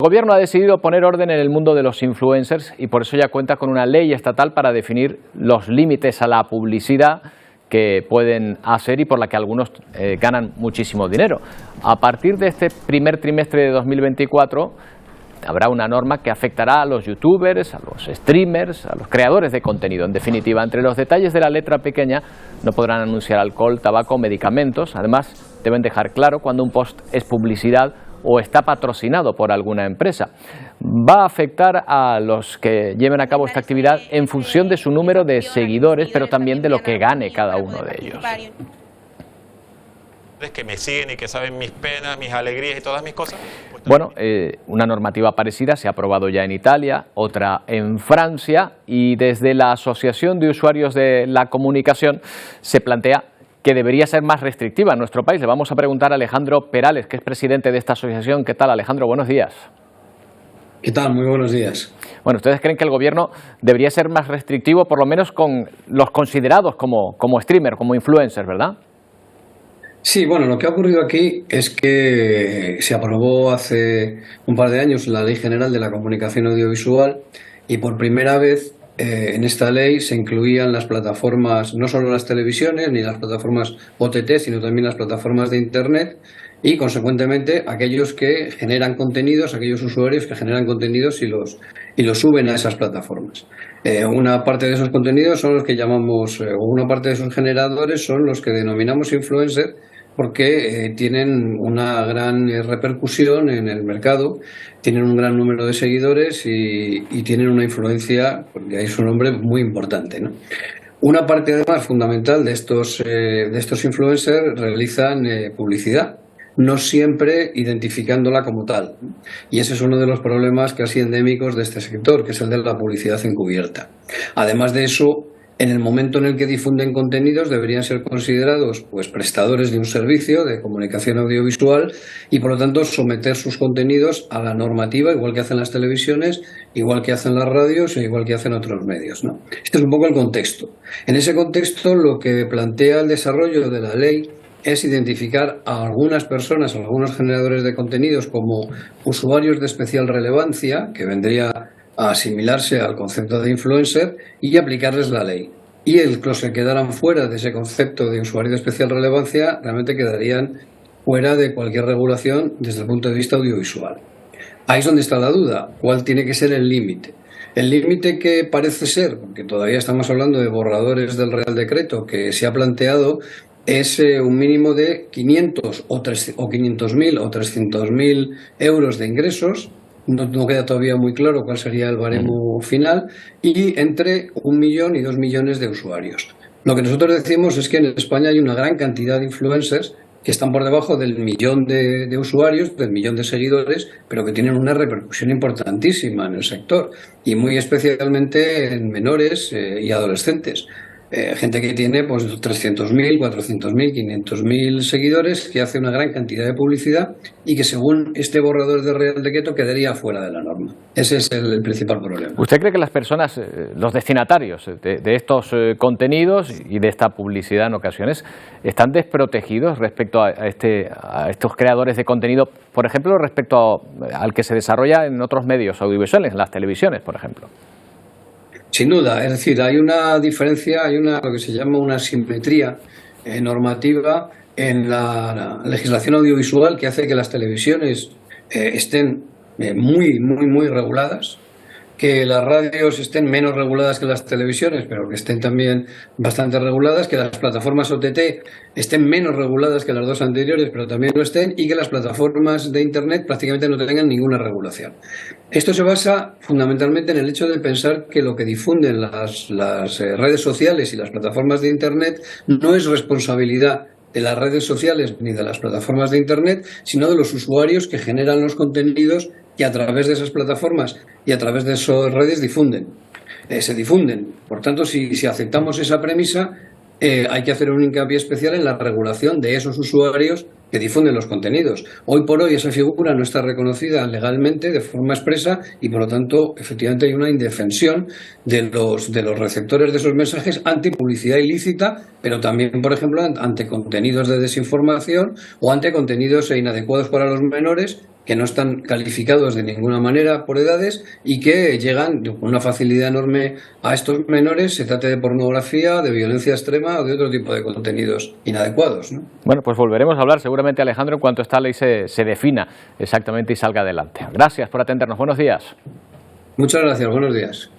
El Gobierno ha decidido poner orden en el mundo de los influencers y por eso ya cuenta con una ley estatal para definir los límites a la publicidad que pueden hacer y por la que algunos ganan muchísimo dinero. A partir de este primer trimestre de 2024 habrá una norma que afectará a los youtubers, a los streamers, a los creadores de contenido. En definitiva, entre los detalles de la letra pequeña no podrán anunciar alcohol, tabaco, medicamentos. Además, deben dejar claro cuando un post es publicidad o está patrocinado por alguna empresa. Va a afectar a los que lleven a cabo esta actividad en función de su número de seguidores, pero también de lo que gane cada uno de ellos. Que me siguen y que saben mis penas, mis alegrías y todas mis cosas. Bueno, una normativa parecida se ha aprobado ya en Italia, otra en Francia, y desde la Asociación de Usuarios de la Comunicación se plantea que debería ser más restrictiva en nuestro país. Le vamos a preguntar a Alejandro Perales, que es presidente de esta asociación. ¿Qué tal, Alejandro? Buenos días. ¿Qué tal? Muy buenos días. Bueno, ¿ustedes creen que el Gobierno debería ser más restrictivo, por lo menos con los considerados como streamer, como influencers, verdad? Sí, bueno, lo que ha ocurrido aquí es que se aprobó hace un par de años la Ley General de la Comunicación Audiovisual y por primera vez en esta ley se incluían las plataformas, no solo las televisiones ni las plataformas OTT, sino también las plataformas de Internet y, consecuentemente, aquellos que generan contenidos, aquellos usuarios que generan contenidos y los suben a esas plataformas. Una parte de esos contenidos son los que llamamos, una parte de esos generadores son los que denominamos influencers, porque tienen una gran repercusión en el mercado, tienen un gran número de seguidores y tienen una influencia, porque ahí es un nombre muy importante, ¿no? Una parte además fundamental de estos influencers realizan publicidad, no siempre identificándola como tal. Y ese es uno de los problemas casi endémicos de este sector, que es el de la publicidad encubierta. Además de eso, en el momento en el que difunden contenidos deberían ser considerados pues prestadores de un servicio de comunicación audiovisual y por lo tanto someter sus contenidos a la normativa, igual que hacen las televisiones, igual que hacen las radios e igual que hacen otros medios, ¿no? Este es un poco el contexto. En ese contexto lo que plantea el desarrollo de la ley es identificar a algunas personas, a algunos generadores de contenidos como usuarios de especial relevancia, que vendría a asimilarse al concepto de influencer, y aplicarles la ley. Y los que quedaran fuera de ese concepto de usuario de especial relevancia realmente quedarían fuera de cualquier regulación desde el punto de vista audiovisual. Ahí es donde está la duda. ¿Cuál tiene que ser el límite? El límite que parece ser, porque todavía estamos hablando de borradores del Real Decreto que se ha planteado, es un mínimo de 500 o 500.000 o 300.000 euros de ingresos. No queda todavía muy claro cuál sería el baremo final, y entre 1 millón y 2 millones de usuarios. Lo que nosotros decimos es que en España hay una gran cantidad de influencers que están por debajo del millón de usuarios, del millón de seguidores, pero que tienen una repercusión importantísima en el sector, y muy especialmente en menores y adolescentes. Gente que tiene pues 300.000, 400.000, 500.000 seguidores, que hace una gran cantidad de publicidad y que según este borrador de Real Decreto quedaría fuera de la norma. Ese es el principal problema. ¿Usted cree que las personas, los destinatarios de estos contenidos y de esta publicidad en ocasiones, están desprotegidos respecto a estos creadores de contenido, por ejemplo, respecto al que se desarrolla en otros medios audiovisuales, en las televisiones, por ejemplo? Sin duda, es decir, hay una diferencia, lo que se llama una asimetría normativa en la legislación audiovisual que hace que las televisiones estén muy reguladas, que las radios estén menos reguladas que las televisiones, pero que estén también bastante reguladas, que las plataformas OTT estén menos reguladas que las dos anteriores, pero también lo estén, y que las plataformas de Internet prácticamente no tengan ninguna regulación. Esto se basa fundamentalmente en el hecho de pensar que lo que difunden las redes sociales y las plataformas de Internet no es responsabilidad de las redes sociales ni de las plataformas de Internet, sino de los usuarios que generan los contenidos que a través de esas plataformas y a través de esas redes se difunden. Por tanto, si aceptamos esa premisa, hay que hacer un hincapié especial en la regulación de esos usuarios que difunden los contenidos. Hoy por hoy esa figura no está reconocida legalmente de forma expresa y por lo tanto efectivamente hay una indefensión de los receptores de esos mensajes ante publicidad ilícita, pero también, por ejemplo, ante contenidos de desinformación o ante contenidos inadecuados para los menores que no están calificados de ninguna manera por edades y que llegan con una facilidad enorme a estos menores, se trate de pornografía, de violencia extrema o de otro tipo de contenidos inadecuados, ¿no? Bueno, pues volveremos a hablar seguramente, Alejandro, en cuanto esta ley se defina exactamente y salga adelante. Gracias por atendernos. Buenos días. Muchas gracias. Buenos días.